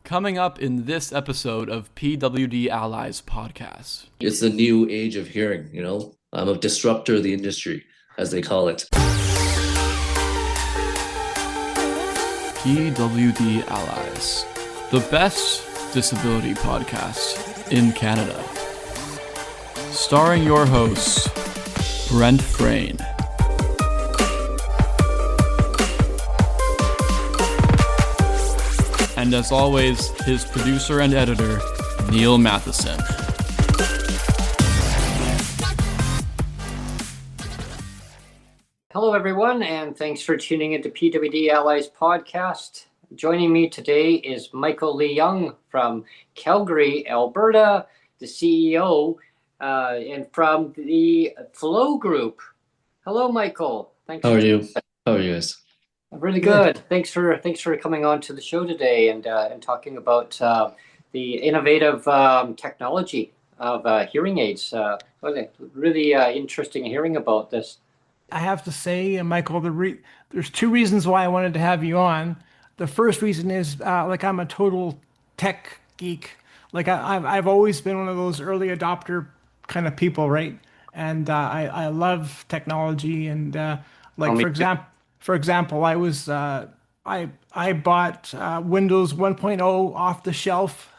Coming up in this episode of PWD Allies podcast. It's the new age of hearing, I'm a disruptor of the industry, as they call it. PWD Allies, the best disability podcast in Canada. Starring your hosts, Brent Frain. And as always, his producer and editor, Neil Matheson. Hello, everyone, and thanks for tuning into PWD Allies podcast. Joining me today is Michael Leung from Calgary, Alberta, the CEO, and from the FLO group. Hello, Michael. Thanks. How are you? How are you guys? Really good. Thanks for coming on to the show today and talking about the innovative technology of hearing aids. Really interesting hearing about this. I have to say, Michael, there's two reasons why I wanted to have you on. The first reason is I'm a total tech geek. I've always been one of those early adopter kind of people, right? And I love technology and for example, I was I bought Windows 1.0 off the shelf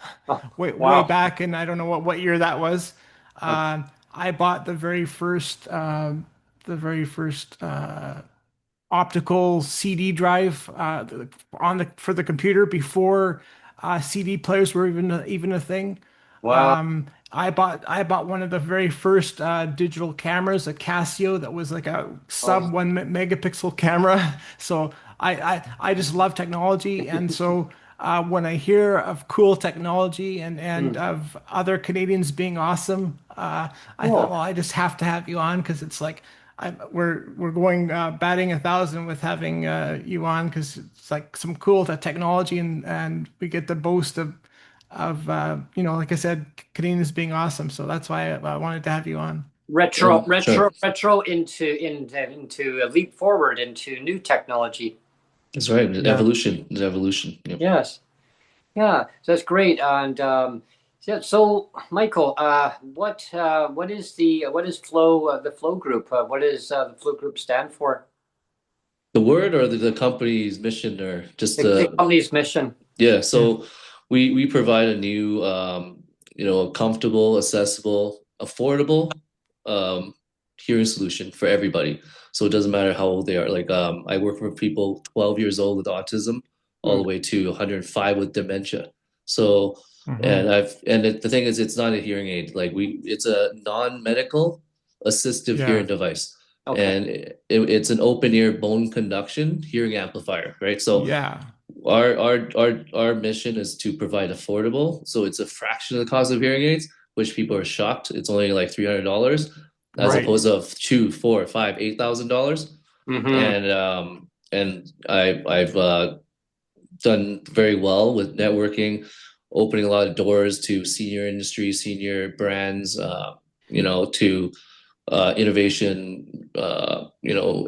way back, and I don't know what year that was. I bought the very first optical CD drive for the computer before CD players were even a thing. Wow. I bought one of the very first digital cameras, a Casio, that was like a sub 1 megapixel camera. So I just love technology, and so when I hear of cool technology and of other Canadians being awesome, I thought, well, I just have to have you on, because it's like we're going batting 1,000 with having you on, because it's like some cool technology, and we get the boast of like I said, Canadians being awesome. So that's why I wanted to have you on. Retro into a leap forward into new technology. That's right. Yeah. Evolution. Yep. Yes. Yeah. So that's great. And so Michael, what is FLO, the FLO group? What does the FLO group stand for? The word, or the company's mission, or just the company's mission? Yeah. So we provide a new, comfortable, accessible, affordable hearing solution for everybody. So it doesn't matter how old they are. I work with people 12 years old with autism, all the way to 105 with dementia. So, and the thing is, it's not a hearing aid. It's a non-medical assistive hearing device. Okay. And it's an open ear bone conduction hearing amplifier, right? So our mission is to provide affordable. So it's a fraction of the cost of hearing aids, which people are shocked. It's only like $300 as opposed to $2,000, $4,000, $5,000, $8,000. And I've done very well with networking, opening a lot of doors to senior industry, senior brands, to innovation,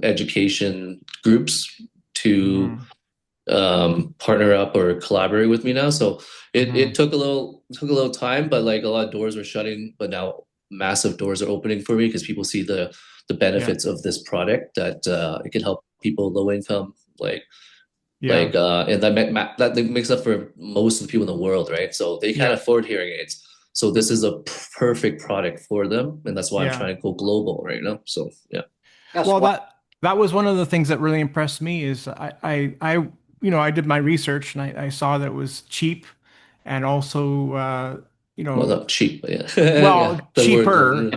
education groups to partner up or collaborate with me now. So it took a little time, but a lot of doors were shutting, but now massive doors are opening for me, because people see the benefits of this product, that it can help people low income, and that makes up for most of the people in the world, right? So they can't afford hearing aids. So this is a perfect product for them, and that's why I'm trying to go global right now. So that was one of the things that really impressed me. Is I did my research, and I saw that it was cheap, and also well, not cheap, but cheaper,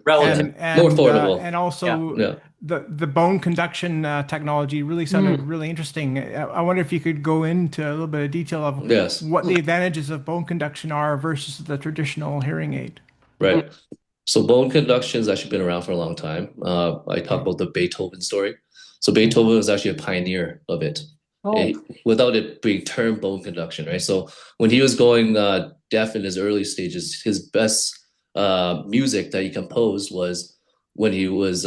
relative, and more affordable, and also the bone conduction technology really sounded really interesting. I wonder if you could go into a little bit of detail of what the advantages of bone conduction are versus the traditional hearing aid. Right. So bone conduction has actually been around for a long time. I talk about the Beethoven story. So Beethoven was actually a pioneer of it, without it being termed bone conduction, right? So when he was going deaf in his early stages, his best music that he composed was when he was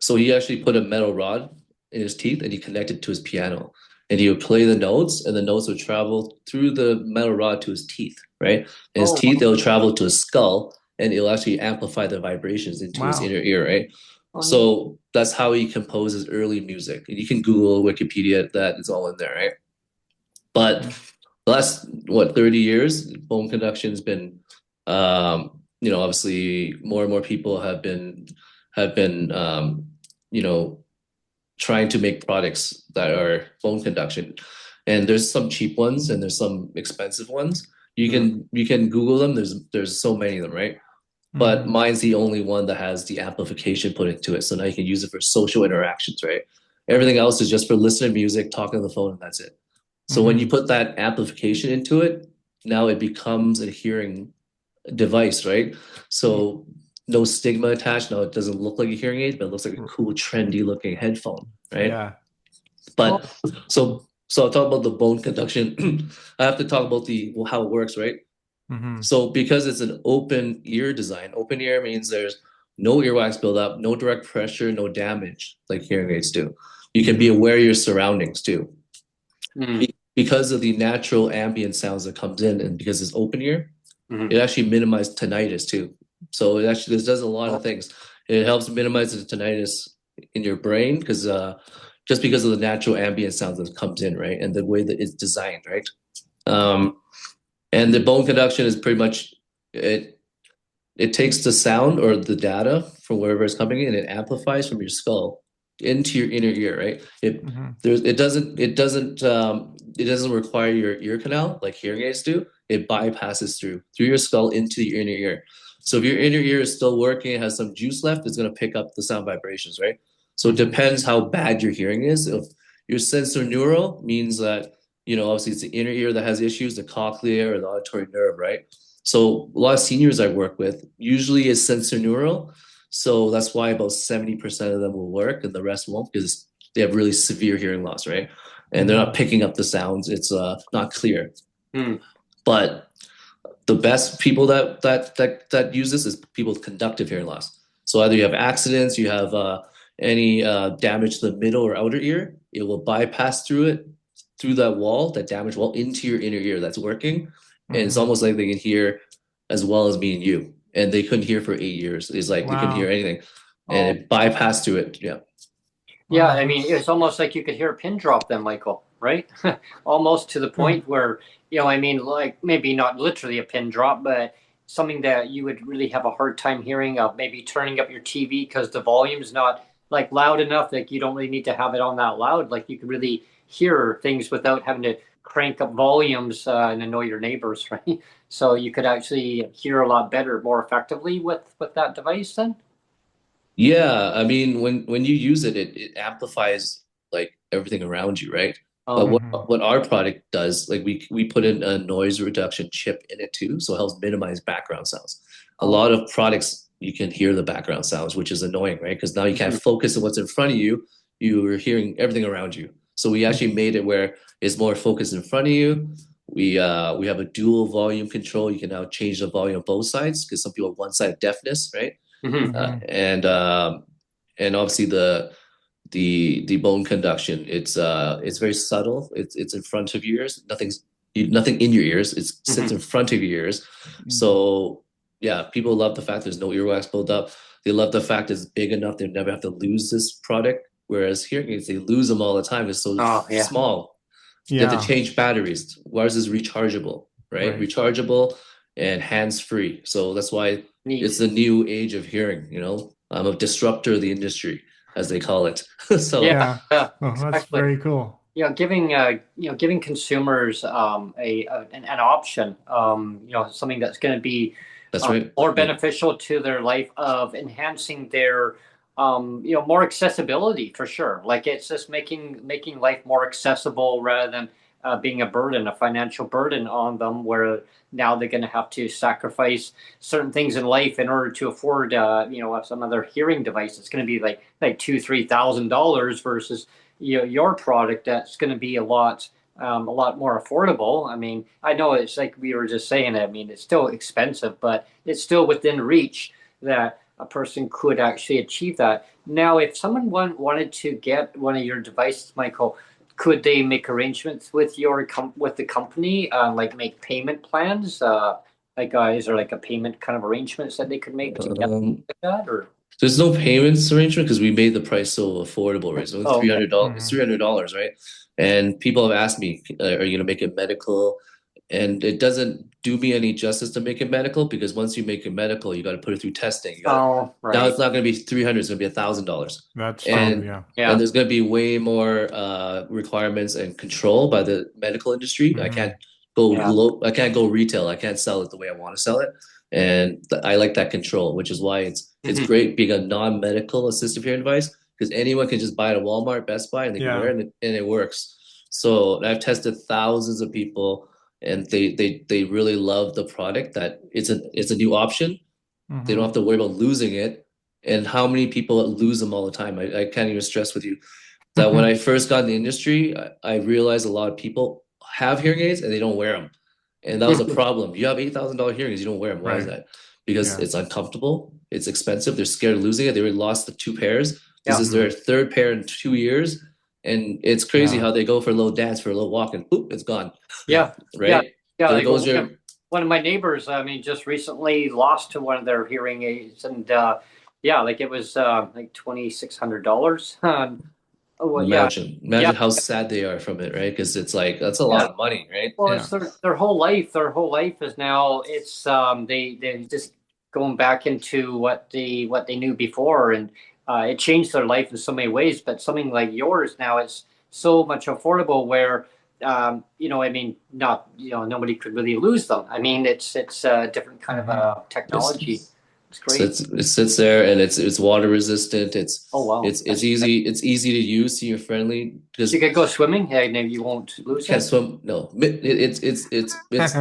so he actually put a metal rod in his teeth, and he connected to his piano, and he would play the notes, and the notes would travel through the metal rod to his teeth, right? And his teeth, they'll travel to his skull, and it'll actually amplify the vibrations into his inner ear, right? So that's how he composes early music. And you can Google Wikipedia, that is all in there, right? But the last 30 years, bone conduction's been obviously more and more people have been trying to make products that are bone conduction. And there's some cheap ones and there's some expensive ones. You can Google them. There's so many of them, right? But mine's the only one that has the amplification put into it. So now you can use it for social interactions, right? Everything else is just for listening to music, talking on the phone, and that's it. So when you put that amplification into it, now it becomes a hearing device, right? So no stigma attached. Now it doesn't look like a hearing aid, but it looks like a cool, trendy looking headphone, right? Yeah. But so I'll talk about the bone conduction. I have to talk about how it works, right? So because it's an open ear design, open ear means there's no earwax buildup, no direct pressure, no damage like hearing aids do. You can be aware of your surroundings too. Because of the natural ambient sounds that comes in, and because it's open ear, it actually minimizes tinnitus too. So this does a lot of things. It helps minimize the tinnitus in your brain because just because of the natural ambient sounds that comes in, right? And the way that it's designed, right? And the bone conduction is pretty much it takes the sound or the data from wherever it's coming in and it amplifies from your skull into your inner ear, right? It doesn't require your ear canal like hearing aids do. It bypasses through your skull into your inner ear. So if your inner ear is still working, it has some juice left, it's going to pick up the sound vibrations, right? So it depends how bad your hearing is. If your sensorineural means that, obviously it's the inner ear that has issues, the cochlea or the auditory nerve, right? So a lot of seniors I work with usually is sensorineural. So that's why about 70% of them will work and the rest won't because they have really severe hearing loss, right? And they're not picking up the sounds. It's not clear. But the best people that use this is people with conductive hearing loss. So either you have accidents, you have any damage to the middle or outer ear, it will bypass through that wall, that damaged wall, into your inner ear that's working. And it's almost like they can hear as well as me and you. And they couldn't hear for 8 years. It's like they couldn't hear anything. And it bypassed through it. Yeah. Yeah, I mean, it's almost like you could hear a pin drop then, Michael, right? Almost to the point where, like maybe not literally a pin drop, but something that you would really have a hard time hearing, maybe turning up your TV because the volume's not like loud enough that you don't really need to have it on that loud. Like you could really hear things without having to crank up volumes and annoy your neighbors, right? So you could actually hear a lot better, more effectively with that device then? Yeah, I mean, when you use it, it amplifies like everything around you, right? But what our product does, like we put in a noise reduction chip in it too, so it helps minimize background sounds. A lot of products you can hear the background sounds, which is annoying, right? Because now you can't focus on what's in front of you. You are hearing everything around you. So we actually made it where it's more focused in front of you. We have a dual volume control. You can now change the volume on both sides because some people have one-side deafness, right? And obviously the bone conduction, it's very subtle. It's in front of your ears. Nothing in your ears. It sits in front of your ears. So yeah, people love the fact there's no earwax buildup. They love the fact it's big enough they never have to lose this product. Whereas hearing aids, they lose them all the time. It's so small. You have to change batteries. Ours is rechargeable, right? Rechargeable and hands-free. So that's why it's the new age of hearing, I'm a disruptor of the industry, as they call it. So that's very cool. Giving consumers an option, something that's going to be more beneficial to their life of enhancing their more accessibility for sure. Like it's just making life more accessible rather than being a financial burden on them, where now they're going to have to sacrifice certain things in life in order to afford, some other hearing device. It's going to be like $2,000-$3,000 versus your product that's going to be a lot more affordable. I mean, I know it's like we were just saying. I mean, it's still expensive, but it's still within reach that a person could actually achieve that. Now, if someone wanted to get one of your devices, Michael, could they make arrangements with with the company, like make payment plans? Is there like a payment kind of arrangements that they could make together like that, or? There's no payments arrangement because we made the price so affordable, right? So it's Oh, okay. $300. It's $300, right? And people have asked me, "Are you gonna make it medical?" And it doesn't do me any justice to make it medical because once you make it medical, you got to put it through testing. Now Right. it's not going to be 300; it's going to be $1,000. That's And true. Yeah. and there's going to be way more requirements and control by the medical industry. I can't go low. I can't go retail. I can't sell it the way I want to sell it. And I like that control, which is why it's great being a non-medical assistive hearing device because anyone can just buy it at Walmart, Best Buy, and they can wear it and it works. So I've tested thousands of people, and they really love the product. That it's a new option. They don't have to worry about losing it. And how many people lose them all the time? I can't even stress with you that when I first got in the industry, I realized a lot of people have hearing aids and they don't wear them. And that was a problem. You have $8,000 hearing aids, you don't wear them. Why is that? Because it's uncomfortable, it's expensive, they're scared of losing it. They already lost the 2 pairs. This is their 3rd pair in 2 years. And it's crazy how they go for a little dance, for a little walk, and boop, it's gone. Yeah. Right? Yeah. There goes your... One of my neighbors, I mean, just recently lost to one of their hearing aids, and like it was like $2,600. Imagine how sad they are from it, right? Because it's like that's a lot of money, right? Well, it's their whole life. Their whole life is now they just going back into what they knew before, and it changed their life in so many ways. But something like yours now is so much affordable, where I mean, nobody could really lose them. I mean, it's a different kind of technology. It's great. It sits there and it's water resistant. It's easy. It's easy to use. Senior friendly. Because you could go swimming. Yeah, maybe you won't lose it. Can't swim. No, it's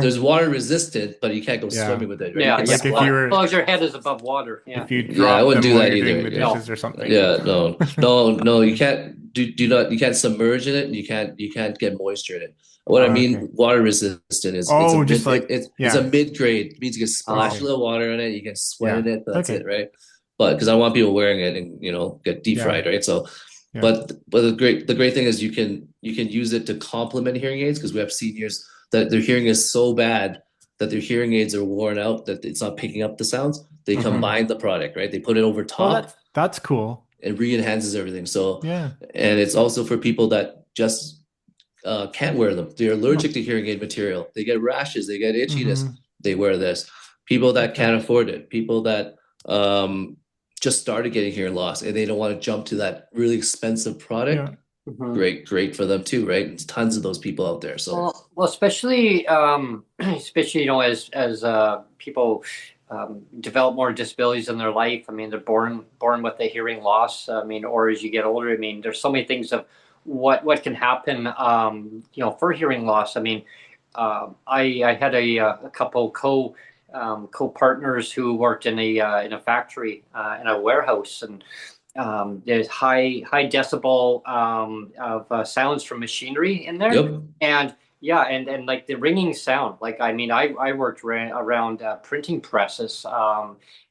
there's water resistant, but you can't go swimming with it. Right? Yeah, like if you were, as long as your head is above water. Yeah. If you drop I wouldn't them do while that you're either. doing the dishes or something. Yeah, no. You can't you can't submerge in it. And you can't get moisture in it. What I mean, water resistant is it's a mid grade. It means you can splash a little water in it, you can sweat in it, but that's it, right? But because I want people wearing it and get deep fried, right? So, but the great thing is you can use it to complement hearing aids because we have seniors that their hearing is so bad that their hearing aids are worn out that it's not picking up the sounds. They combine the product, right? They put it over top. That's cool. It re-enhances everything. So and it's also for people that just can't wear them. They're allergic to hearing aid material. They get rashes. They get itchiness. They wear this. People that can't afford it. People that just started getting hearing loss and they don't want to jump to that really expensive product. Great for them too, right? There's tons of those people out there. So well, especially as people develop more disabilities in their life. I mean, they're born with a hearing loss. I mean, or as you get older, I mean, there's so many things of what can happen, for hearing loss. I mean, I had a couple co-partners who worked in a factory, in a warehouse, and there's high decibel of sounds from machinery in there. And and like the ringing sound. Like, I mean, I worked around printing presses,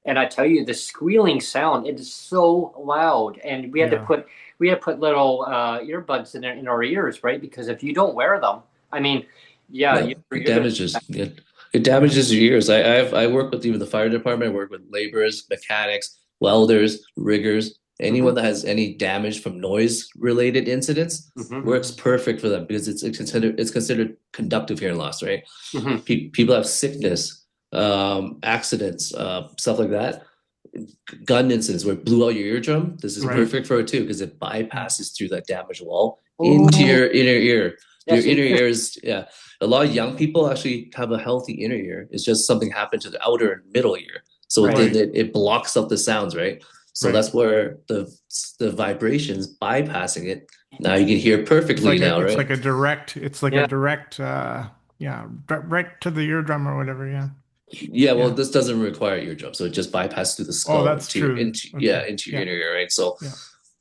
and I tell you, the squealing sound, it is so loud, and we had to put little earbuds in our ears, right? Because if you don't wear them, I mean, it damages your ears. I work with even the fire department. I work with laborers, mechanics, welders, riggers. Anyone that has any damage from noise related incidents works perfect for them because it's considered conductive hearing loss, right? People have sickness, accidents, stuff like that. Gun incidents where it blew out your eardrum. This is perfect for it too because it bypasses through that damaged wall into your inner ear. Your inner ear is a lot of young people actually have a healthy inner ear. It's just something happened to the outer and middle ear, so it blocks up the sounds, right? So that's where the vibrations bypassing it. Now you can hear perfectly now, right? It's like a direct. It's like a direct. Right to the eardrum or whatever. Well, this doesn't require eardrum, so it just bypasses through the skull into your inner ear, right? So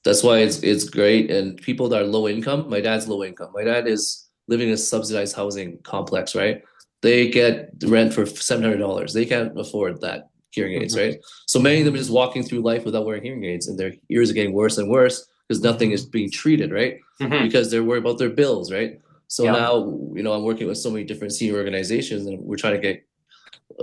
that's why it's great. And people that are low income, my dad's low income. My dad is living in a subsidized housing complex, right? They get rent for $700. They can't afford that hearing aids, right? So many of them are just walking through life without wearing hearing aids, and their ears are getting worse and worse because nothing is being treated, right? because they're worried about their bills, right? So Yeah. now, I'm working with so many different senior organizations, and we're trying to get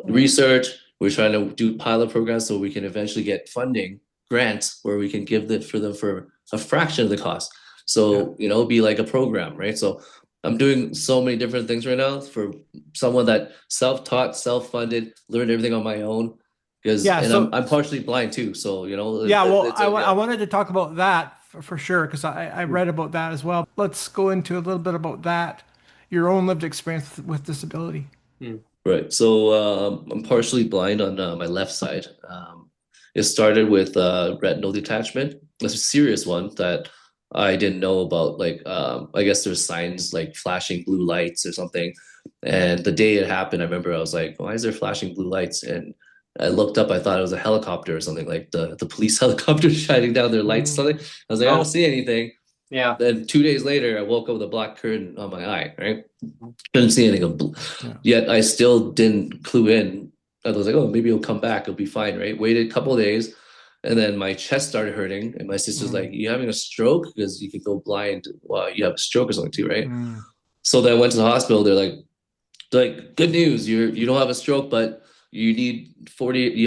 research. We're trying to do pilot programs so we can eventually get funding grants where we can give it for them for a fraction of the cost. So, be like a program, right? So I'm doing so many different things right now for someone that self-taught, self-funded, learned everything on my own. I'm partially blind too. So, Yeah, well, it's I wanted to talk about that for sure because I read about that as well. Let's go into a little bit about that, your own lived experience with disability. Right. So I'm partially blind on my left side. It started with retinal detachment. It's a serious one that I didn't know about. Like, I guess there's signs like flashing blue lights or something. And the day it happened, I remember I was like, why is there flashing blue lights? And I looked up, I thought it was a helicopter or something, like the police helicopter shining down their lights or something. I was like, I don't see anything. Yeah. Then 2 days later, I woke up with a black curtain on my eye, right? Couldn't see anything. Yet I still didn't clue in. I was like, oh, maybe it'll come back. It'll be fine, right? Waited a couple of days, and then my chest started hurting. And my sister's like, you having a stroke? Because you could go blind while you have a stroke or something too, right? So then I went to the hospital. They're like, good news. You don't have a stroke, but you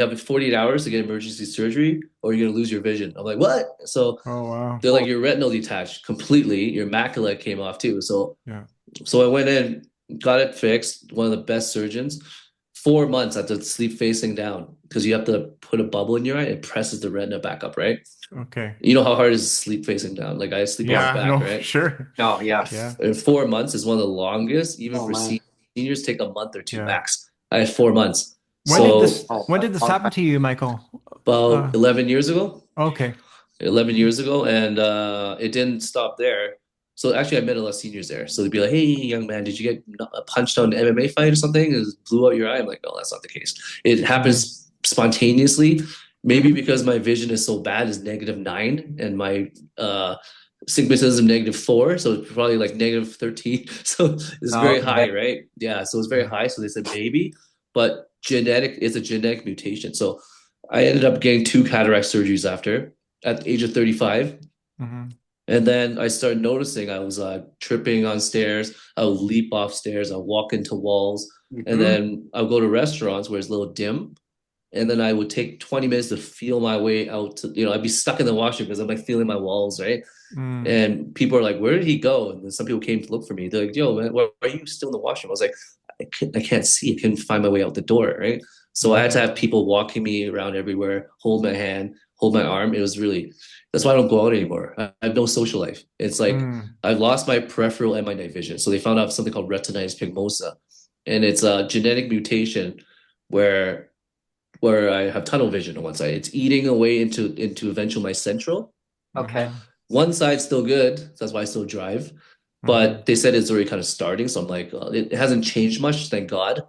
have 48 hours to get emergency surgery or you're gonna lose your vision. I'm like, what? So they're like, your retinal detached completely, your macula came off too. So I went in, got it fixed, one of the best surgeons. 4 months I had to sleep facing down because you have to put a bubble in your eye. It presses the retina back up, right? Okay. You know how hard it is to sleep facing down? Like I sleep on my back, right? Sure. Oh, yeah. And 4 months is one of the longest, even for seniors, take a month or two max. I had 4 months. When did this happen to you, Michael? About 11 years ago. Okay. 11 years ago, and it didn't stop there. So actually, I met a lot of seniors there. So they'd be like, "Hey, young man, did you get punched on an MMA fight or something? It blew out your eye." I'm like, "No, that's not the case. It happens spontaneously. Maybe because my vision is so bad, is -9, and my astigmatism -4, so it's probably like -13. So it's very high, right? Yeah, so it's very high. So they said maybe, but it's a genetic mutation. So I ended up getting 2 cataract surgeries at the age of 35. And then I started noticing I was tripping on stairs. I would leap off stairs. I would walk into walls. And then I would go to restaurants where it's a little dim. And then I would take 20 minutes to feel my way out to, I'd be stuck in the washroom because I'm like feeling my walls, right? And people are like, where did he go? And then some people came to look for me. They're like, yo, man, why are you still in the washroom? I was like, I can't see. I couldn't find my way out the door, right? So I had to have people walking me around everywhere, hold my hand, hold my arm. That's why I don't go out anymore. I have no social life. It's like I've lost my peripheral and my night vision. So they found out something called retinitis pigmentosa. And it's a genetic mutation where I have tunnel vision on one side. It's eating away into eventually my central. Okay. One side's still good. So that's why I still drive. But they said it's already kind of starting. So I'm like, it hasn't changed much, thank God.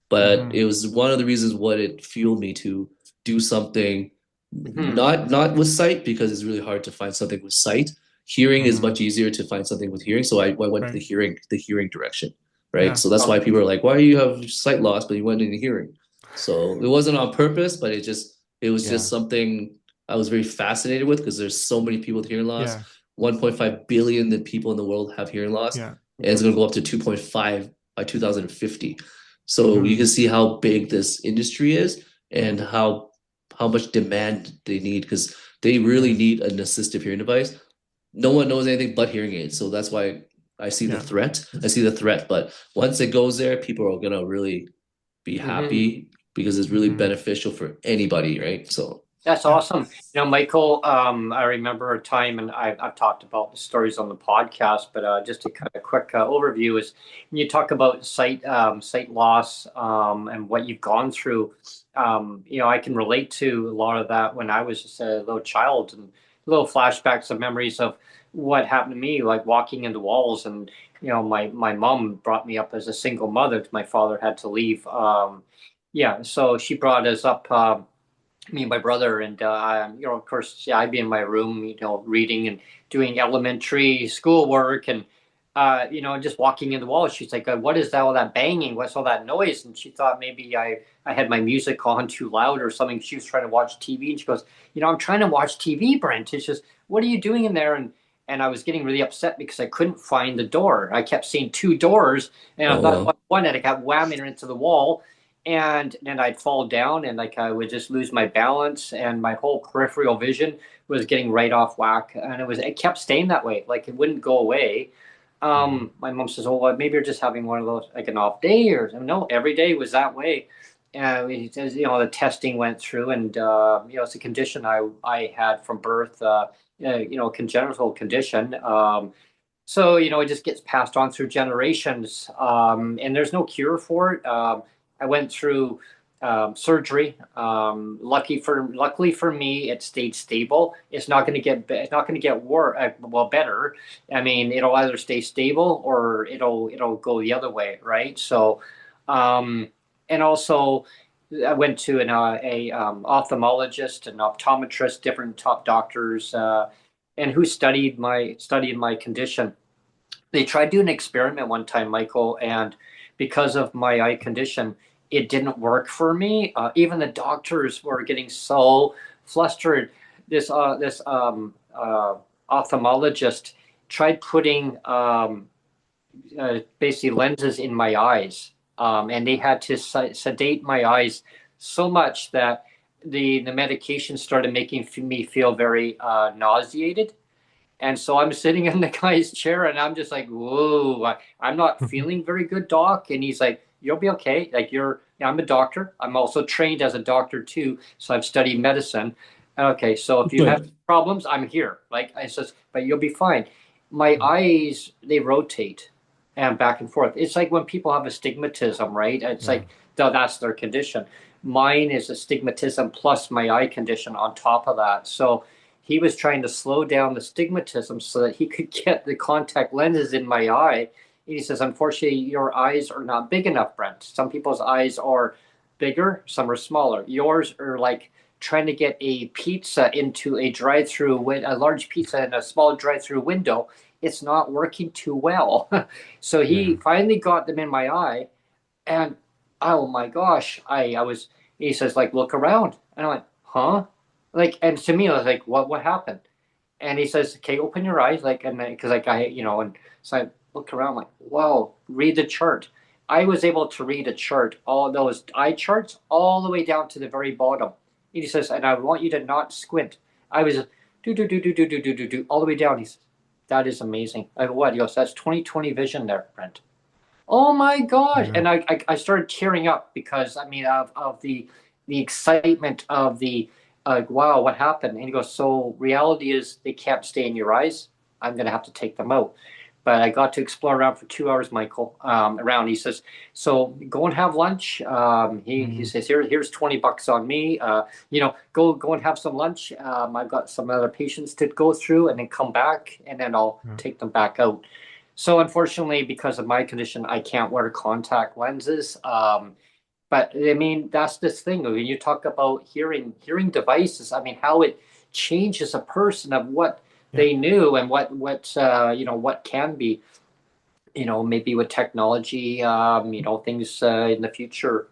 But it was one of the reasons what it fueled me to do something not with sight, because it's really hard to find something with sight. Hearing is much easier to find something with hearing. So I went to the hearing direction, right? Yeah. So that's why people are like, why do you have sight loss, but you went into hearing? So it wasn't on purpose, but it was just something I was very fascinated with because there's so many people with hearing loss. 1.5 billion people in the world have hearing loss, and it's going to go up to 2.5 by 2050. So you can see how big this industry is and how much demand they need, because they really need an assistive hearing device. No one knows anything but hearing aids. So that's why I see the threat. But once it goes there, people are going to really be happy because it's really beneficial for anybody, right? So that's awesome. Michael, I remember a time, and I've talked about the stories on the podcast, but just a kind of quick overview is when you talk about sight loss and what you've gone through. I can relate to a lot of that when I was just a little child, and little flashbacks of memories of what happened to me, like walking into walls. And my mom brought me up as a single mother. My father had to leave. So she brought us up. Me and my brother, and of course, I'd be in my room, reading and doing elementary schoolwork, and just walking in the wall. She's like, "What is all that banging? What's all that noise?" And she thought maybe I had my music on too loud or something. She was trying to watch TV, and she goes, "I'm trying to watch TV, Brent. It's just, what are you doing in there?" And and I was getting really upset because I couldn't find the door. I kept seeing two doors, and I Oh thought well. one, and I kept whamming into the wall, and then I'd fall down, and like I would just lose my balance, and my whole peripheral vision was getting right off whack, and it kept staying that way, like it wouldn't go away. My mom says, "Oh, well, maybe you're just having one of those, like an off day," or no, every day was that way. And he says, the testing went through, and it's a condition I had from birth, congenital condition. So, it just gets passed on through generations, and there's no cure for it. I went through surgery. Luckily for me, it stayed stable. It's not going to get better. I mean, it'll either stay stable or it'll go the other way, right? So, and also I went to an ophthalmologist, an optometrist, different top doctors, and who studied my condition. They tried to do an experiment one time, Michael, and because of my eye condition, it didn't work for me. Even the doctors were getting so flustered. This ophthalmologist tried putting basically lenses in my eyes, and they had to sedate my eyes so much that the medication started making me feel very nauseated. And so I'm sitting in the guy's chair, and I'm just like, whoa, I'm not feeling very good, doc. And he's like, you'll be okay. Like I'm a doctor. I'm also trained as a doctor too. So I've studied medicine. Okay, so if you have problems, I'm here. Like I says, but you'll be fine. My eyes, they rotate and back and forth. It's like when people have astigmatism, right? It's like, that's their condition. Mine is astigmatism plus my eye condition on top of that. So he was trying to slow down the stigmatism so that he could get the contact lenses in my eye. And he says, unfortunately, your eyes are not big enough, Brent. Some people's eyes are bigger, some are smaller. Yours are like trying to get a pizza into a large pizza in a small drive-through window. It's not working too well. So he finally got them in my eye, and oh my gosh, he says, like, look around. And I went, huh? Like, and to me, I was like, what happened? And he says, okay, open your eyes. Like, and because like and so I look around like, wow, read the chart. I was able to read a chart, all those eye charts, all the way down to the very bottom. And he says, and I want you to not squint. I was do all the way down. He says, that is amazing. I go, what? He goes, that's 20/20 vision there, Brent. Oh my gosh. And I started tearing up because I mean of the excitement of the wow, what happened? And he goes, so reality is they can't stay in your eyes. I'm gonna have to take them out. But I got to explore around for 2 hours, Michael. Around, he says, so go and have lunch. He says, here's $20 on me. Go and have some lunch. I've got some other patients to go through, and then come back, and then I'll take them back out. So unfortunately, because of my condition, I can't wear contact lenses. But I mean, that's this thing when you talk about hearing devices. I mean, how it changes a person of what they knew and what can be, maybe with technology, things in the future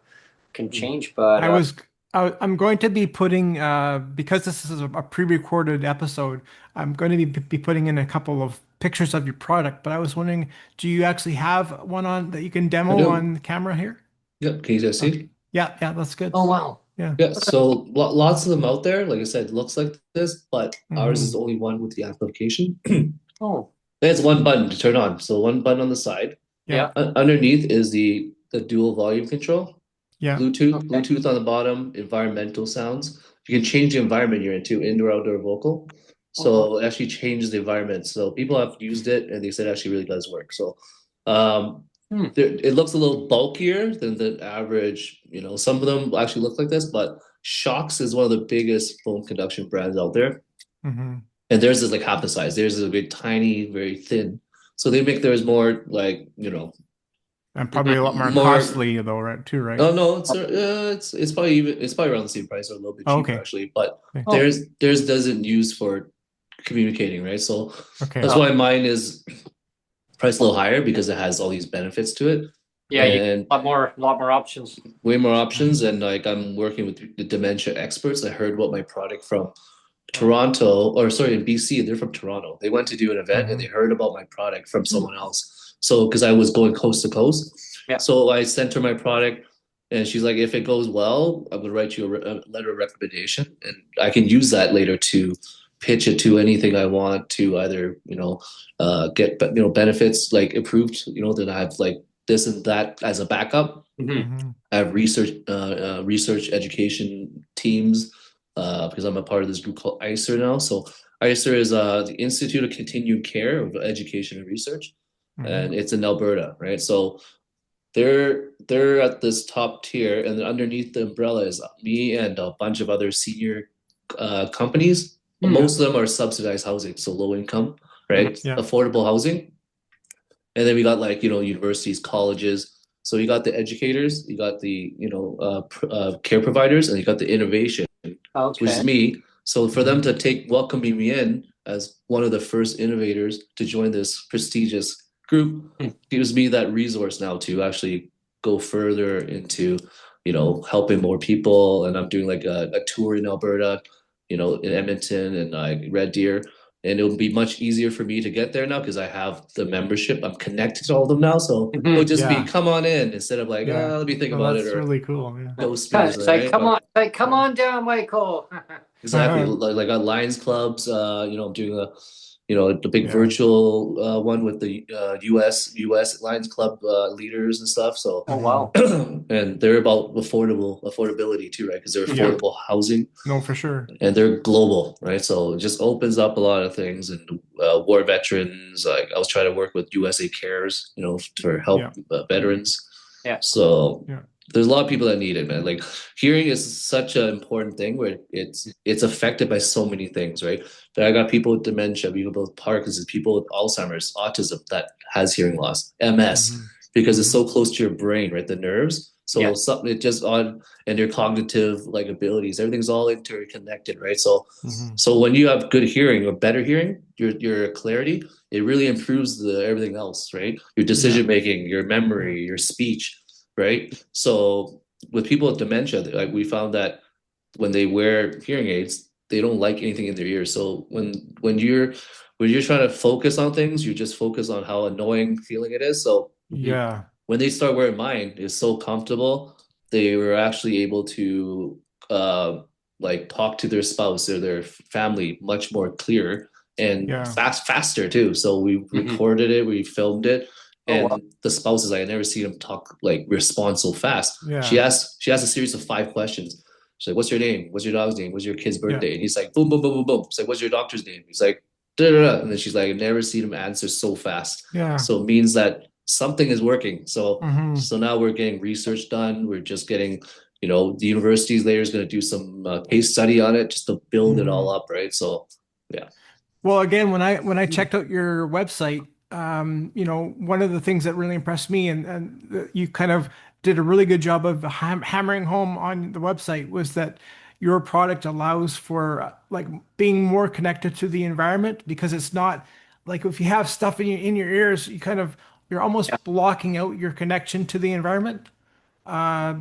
can change. But I'm going to be putting, because this is a pre-recorded episode, I'm going to be putting in a couple of pictures of your product. But I was wondering, do you actually have one on that you can demo on camera here? Yep. Can you guys see? Yeah, that's good. oh wow, Yeah. So lots of them out there. Like I said, looks like this, but ours is the only one with the application. oh There's one button to turn on. So one button on the side. yeah, Underneath is the dual volume control. Yeah. Bluetooth on the bottom, environmental sounds. You can change the environment you're into, indoor, outdoor, vocal. So it actually changes the environment. So people have used it and they said it actually really does work. So it looks a little bulkier than the average, some of them actually look like this, but Shox is one of the biggest phone conduction brands out there. And theirs is like half the size. Theirs is a very tiny, very thin. So they make theirs more like, and probably a lot more costly though, right? Too, right? Oh no, it's probably around the same price or a little bit cheaper actually. But theirs doesn't use for communicating, right? So that's why mine is priced a little higher, because it has all these benefits to it. Yeah, and a lot more options. Way more options, and like I'm working with the dementia experts. I heard what my product from Toronto, or sorry, in BC, and they're from Toronto. They went to do an event and they heard about my product from someone else. So, because I was going coast to coast, Yeah. so I sent her my product, and she's like, if it goes well, I would write you a letter of recommendation, and I can use that later to pitch it to anything I want to either, get benefits like improved, then I have like this and that as a backup. I have research education teams because I'm a part of this group called ICER now. So ICER is the Institute of Continued Care of Education and Research, and it's in Alberta, right? So they're at this top tier, and then underneath the umbrella is me and a bunch of other senior companies. Most of them are subsidized housing, so low income, right? Yeah. Affordable housing. And then we got like, universities, colleges. So you got the educators, you got the, care providers, and you got the innovation, which is me. So for them to welcoming me in as one of the first innovators to join this prestigious group gives me that resource now to actually go further into, helping more people. And I'm doing like a tour in Alberta, in Edmonton and like Red Deer. And it'll be much easier for me to get there now because I have the membership. I'm connected to all of them now. So it'll just be come on in instead of like, let me think about it. That's Or really cool. Yeah. ghost me, It's like, right? come on down, Michael. Exactly. Like got Lions clubs, I'm doing the big virtual one with the US Lions Club leaders and stuff. So Oh wow. and they're about affordability too, right? Because they're affordable housing. No, for sure. And they're global, right? So it just opens up a lot of things. And war veterans, like I was trying to work with USA Cares, for help veterans. Yeah. So there's a lot of people that need it, man. Like hearing is such an important thing where it's affected by so many things, right? But I got people with dementia, people with Parkinson's, people with Alzheimer's, autism that has hearing loss, MS, because it's so close to your brain, right? The nerves. So something it just on and your cognitive like abilities, everything's all interconnected, right? So so when you have good hearing or better hearing, your clarity, it really improves everything else, right? Your decision making, your memory, your speech. Right. So with people with dementia, like we found that when they wear hearing aids, they don't like anything in their ears. So when you're trying to focus on things, you just focus on how annoying feeling it is. So when they start wearing mine, it's so comfortable. They were actually able to like talk to their spouse or their family much more clear and faster too. So we recorded it, we filmed it. And the spouse is like, I never seen him respond so fast. She asked a series of 5 questions. She's like, what's your name? What's your dog's name? What's your kid's birthday? And he's like, boom, boom, boom, boom, boom. She's like, what's your doctor's name? He's like, da, da, da. And then she's like, I've never seen him answer so fast. So it means that something is working. So so now we're getting research done. We're just getting, the universities later is going to do some case study on it just to build it all up, right? So Well, again, when I checked out your website, one of the things that really impressed me and you kind of did a really good job of hammering home on the website was that your product allows for like being more connected to the environment, because it's not like if you have stuff in your ears, you're almost blocking out your connection to the environment.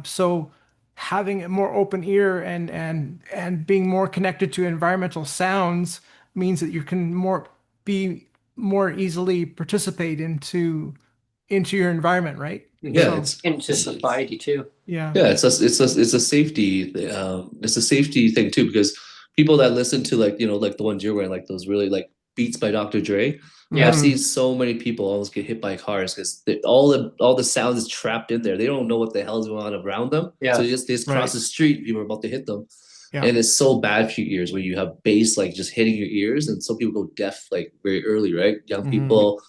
So having a more open ear and being more connected to environmental sounds means that you can be more easily participate into your environment, right? It's into society too. It's a safety thing too, because people that listen to like the ones you're wearing, like those really like Beats by Dr. Dre. I've seen so many people almost get hit by cars because all the sound is trapped in there. They don't know what the hell is going on around them. So they just cross the street, people are about to hit them. And it's so bad for your ears when you have bass like just hitting your ears, and some people go deaf like very early, right? Young people,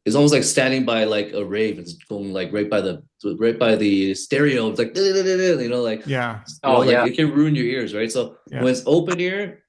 it's almost like standing by like a rave and going like right by the stereo. It's like it can ruin your ears, right? So when it's open ear,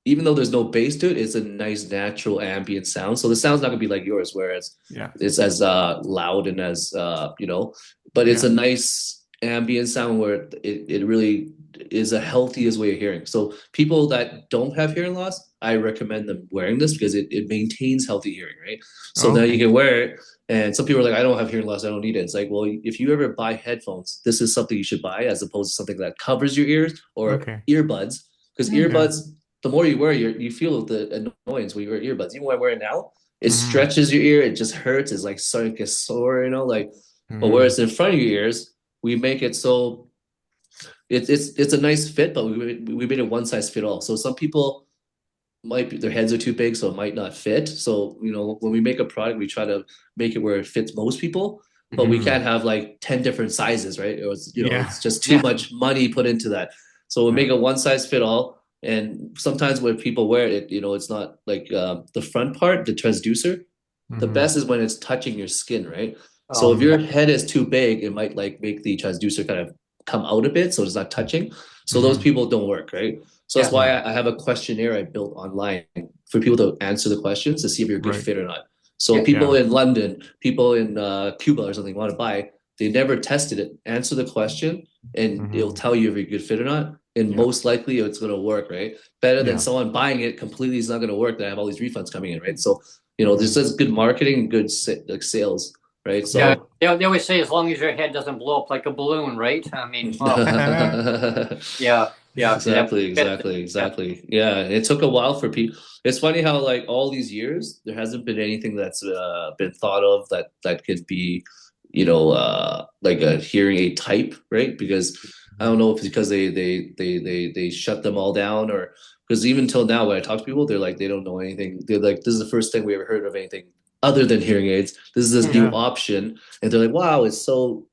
even though there's no bass to it, it's a nice natural ambient sound. So the sound's not gonna be like yours, whereas it's as loud and as but it's a nice ambient sound where it really is the healthiest way of hearing. So people that don't have hearing loss, I recommend them wearing this because it maintains healthy hearing, right? So now you can wear it. And some people are like, I don't have hearing loss, I don't need it. It's like, well, if you ever buy headphones, this is something you should buy as opposed to something that covers your ears or earbuds. Because earbuds, the more you wear, you feel the annoyance when you wear earbuds. Even when I wear it now, it Mhm. stretches your ear. It just hurts. It's like starting to get sore, like. But Mhm. whereas in front of your ears, we make it so it's a nice fit, but we made it one size fit all. So some people might be their heads are too big, so it might not fit. So when we make a product, we try to make it where it fits most people, but we Mhm. can't have like 10 different sizes, right? Or Yeah. it's just too Yeah. much money put into that. So we Yeah. make a one size fit all. And sometimes when people wear it, it's not like the front part, the transducer. The Mhm. best is when it's touching your skin, right? So if Okay. your head is too big, it might like make the transducer kind of come out a bit, so it's not touching. So those Mhm. people don't work, right? So that's Yeah. why Yeah. I have a questionnaire I built online for people to answer the questions to see if you're a good Right. fit or not. So Yeah. people Yeah. in London, people in Cuba or something want to buy, they never tested it. Answer the question, and it'll Mhm. tell you if you're a good fit or not. And Yeah. most likely it's going to work, right? Better than Yeah. someone buying it completely is not going to work. That I have all these refunds coming in, right? So there's Mhm. just good marketing and good like sales, right? Yeah. So They always say as long as your head doesn't blow up like a balloon, right? I mean, well, yeah, yeah, because that exactly, fits. exactly, Yeah. exactly. Yeah, it took a while for people. It's funny how like all these years there hasn't been anything that's been thought of that could be, like a hearing aid type, right? Because I don't know if it's because they shut them all down or because even till now when I talk to people, they're like they don't know anything. They're like, this is the first time we ever heard of anything other than hearing aids. This is this new Yeah. option, and they're like, wow, it's so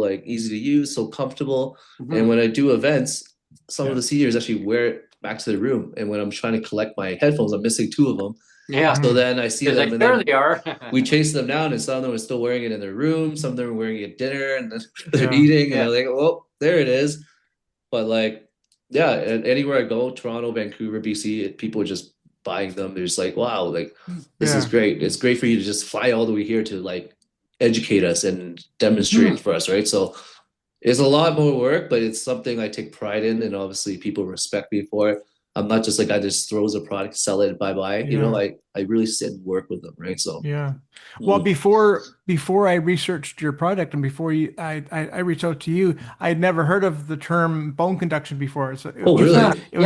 like easy to use, so comfortable. And Mhm. when I do events, some of Yeah. the seniors actually wear it back to the room. And when I'm trying to collect my headphones, I'm missing two of them. Yeah, So Mhm. then I see because them, they and sure then they are. we chase them down, and some of them are still wearing it in their room. Some of them are wearing it at dinner, and then they're Yeah. eating, and Yeah. they're like, "Oh, there it is." But like, yeah, and anywhere I go, Toronto, Vancouver, BC, people are just buying them. They're just like, "Wow, like this is Yeah. great. It's great for you to just fly all the way here to like educate us and Hmm. demonstrate for us, right?" So it's a lot more work, but it's something I take pride in, and obviously people respect me for it. I'm not just like I just throws a product, sell it, bye bye. Yeah. I really sit and work with them, right? So, Yeah. Well, mm. before I researched your product and before I reached out to you, I had never heard of the term bone conduction before. So Oh, really? Yeah, it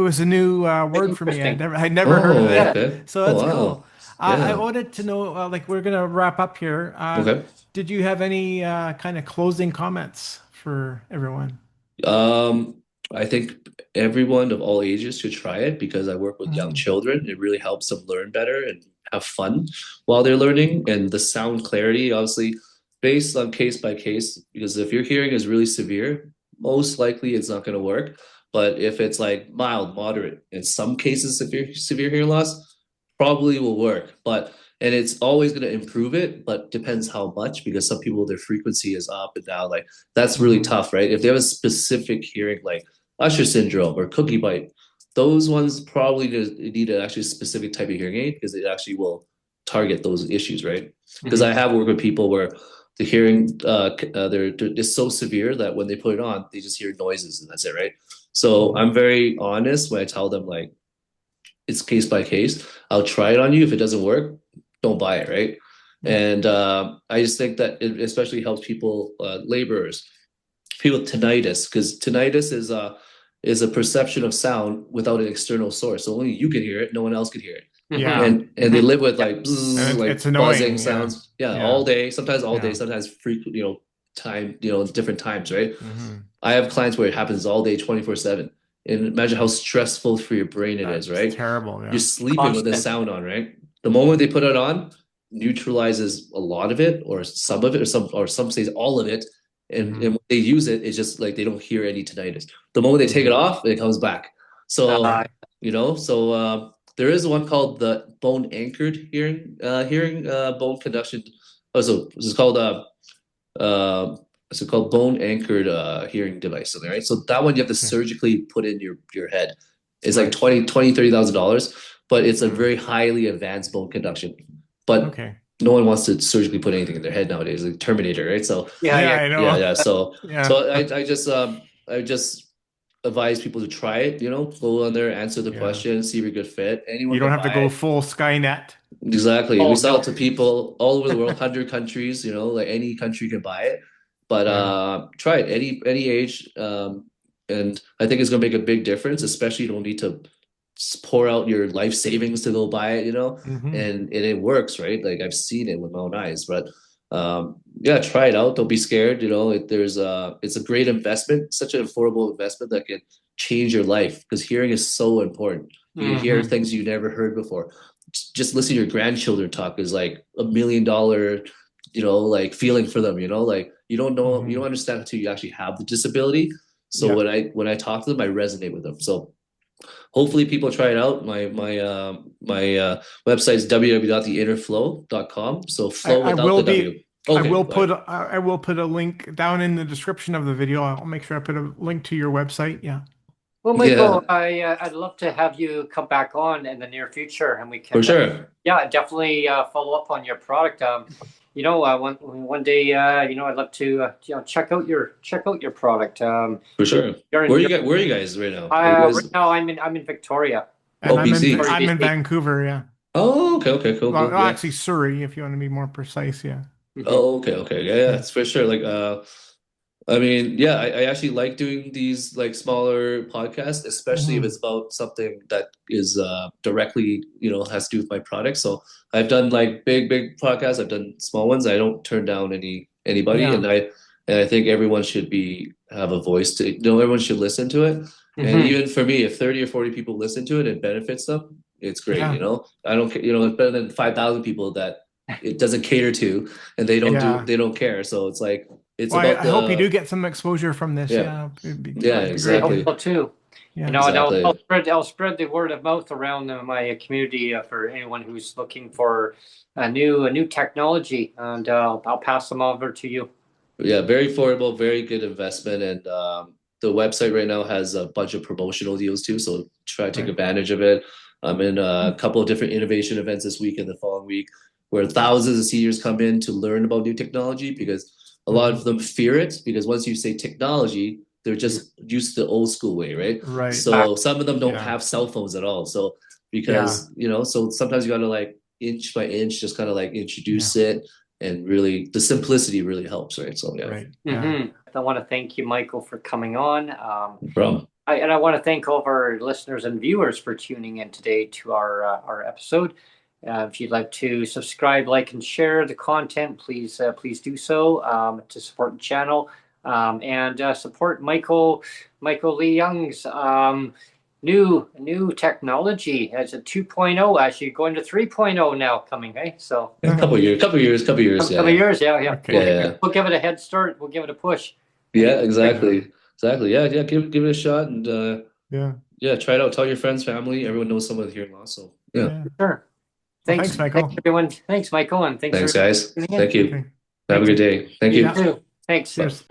was a new word for me. interesting. I'd never heard of Oh, it. Yeah. okay. So Oh, that's cool. wow. I Yeah. wanted to know, like, we're gonna wrap up here. Okay. Did you have any kind of closing comments for everyone? Um, I think everyone of all ages should try it because I work with young Mhm. children. It really helps them learn better and have fun while they're learning. And the sound clarity, obviously, based on case by case, because if your hearing is really severe, most likely it's not going to work. But if it's like mild, moderate, in some cases, severe hearing loss, probably will work. And it's always going to improve it, but depends how much because some people their frequency is up and down. Like that's really Mhm. tough, right? If they have a specific hearing like Usher syndrome or cookie bite, those ones probably need an actually specific type of hearing aid because it actually will target those issues, right? Because Mhm. I have worked with people where the hearing they're just so severe that when they put it on, they just hear noises and that's it, right? So Mhm. I'm very honest when I tell them like it's case by case. I'll try it on you. If it doesn't work, don't buy it, right? Yeah. And I just think that it especially helps people, laborers, people with tinnitus, because tinnitus is a perception of sound without an external source. So only you can hear it, no one else can hear it. Mhm. Yeah. And they live with like bzzz, And like it's buzzing annoying. Yeah. sounds, yeah, Yeah. all day, sometimes all day, Yeah. sometimes frequent, time, different times, right? Hmm. I have clients where it happens all day, 24/7. And imagine how stressful for your brain it is, That's right? terrible. You're Yeah. sleeping with the Constant. sound on, right? The moment they put it on, neutralizes a lot of it, or some of it, or some says all of it. And Hmm. when they use it, it's just like they don't hear any tinnitus. The moment they take it Hmm. off, it comes back. So, Uh, there is one called the bone anchored bone conduction. Oh, so it's called uh, bone anchored hearing device, something, right? So that one you have to Okay. surgically put in your head. It's like Right. 30,000 dollars, but it's a Hmm. very highly advanced bone conduction. But Okay. no one wants to surgically put anything in their head nowadays, like Terminator, right? So yeah, Yeah, yeah. I yeah, know. yeah. So Yeah. so I just advise people to try it, go on there, answer the Yeah. question, see if you're a good fit. You Anyone don't can have to buy go it. full Skynet. Exactly. We Oh sell it no. to people all over the world, 100 countries, like any country can buy it. But Yeah. try it any age. And I think it's gonna make a big difference, especially you don't need to pour out your life savings to go buy it, Mhm. and it works, right? Like I've seen it with my own eyes. But yeah, try it out. Don't be scared. It's a great investment, such an affordable investment that can change your life because hearing is so important. You can hear things you never heard before. Just listen to your grandchildren talk is like $1 million, like feeling for them, like you don't know, you don't understand until you actually have the disability. So Yeah. when I talk to them, I resonate with them. So hopefully people try it out. My website is www.theinnerflow.com. So flow I without will the W. be. Okay, go ahead. I will put a link down in the description of the video. I'll make sure I put a link to your website. Yeah. Well, Yeah, Michael, I'd love to have you come back on in the near future, and we for can sure. yeah, definitely follow up on your product. One day, I'd love to check out your product. For sure. Where are you guys right now? Are you Right guys now I'm in Victoria. And OPC? I'm in BC. Vancouver. Yeah. Oh, okay, cool, Well, cool. Yeah. actually, Surrey, if you want to be more precise. Yeah. Oh, okay. Yeah, Yeah. it's for sure. Like, I mean, yeah, I actually like doing these like smaller podcasts, especially if Mhm. it's about something that is directly, has to do with my product. So I've done like big podcasts. I've done small ones. I don't turn down anybody, Yeah. and I think everyone should have a voice to, everyone should listen to it. And even for me, if 30 or 40 people listen to it and benefits them, it's great, Yeah. I don't care, it's better than 5,000 people that it doesn't cater to and Yeah. they don't care. So it's like it's Well, about I hope you do the get some exposure from this. yeah, Yeah. yeah, That'd be I great hope exactly. to. so too. Yeah. And Exactly. I'll spread the word of mouth around my community for anyone who's looking for a new technology, and I'll pass them over to you. Yeah, very affordable, very good investment. And the website right now has a bunch of promotional deals too. So try to take Right. advantage of it. I'm in a couple of different innovation events this week and the following week where thousands of seniors come in to learn about new technology because a lot of them fear it because once you say technology, they're just used to the old school way, right? Right. So some of them don't Yeah. have cell phones at all. So Yeah. because, so sometimes you got to like inch by inch, just kind of like Yeah. introduce it and really the simplicity really helps, right? So yeah, Right. Yeah. I want to thank you, Michael, for coming on. no problem. I want to thank all of our listeners and viewers for tuning in today to our episode. If you'd like to subscribe, like, and share the content, please do so to support the channel and support Michael Leung's new technology as a 2.0, actually going to 3.0 now coming, eh? So A couple years, couple yeah. years, yeah. Okay. Yeah. We'll give it a head start. We'll give it a push. Yeah, exactly. Exactly. Yeah, give it a shot and Yeah. yeah, try it out. Tell your friends, family, everyone knows someone with hearing loss. So yeah. Yeah. Sure. Well, thanks, Michael. Thanks everyone. Thanks, Michael, and thanks Thanks, for guys. tuning in. Thank you. Okay. Have a Thanks. good day. Thank You you. Yeah. too. Thanks. Cheers.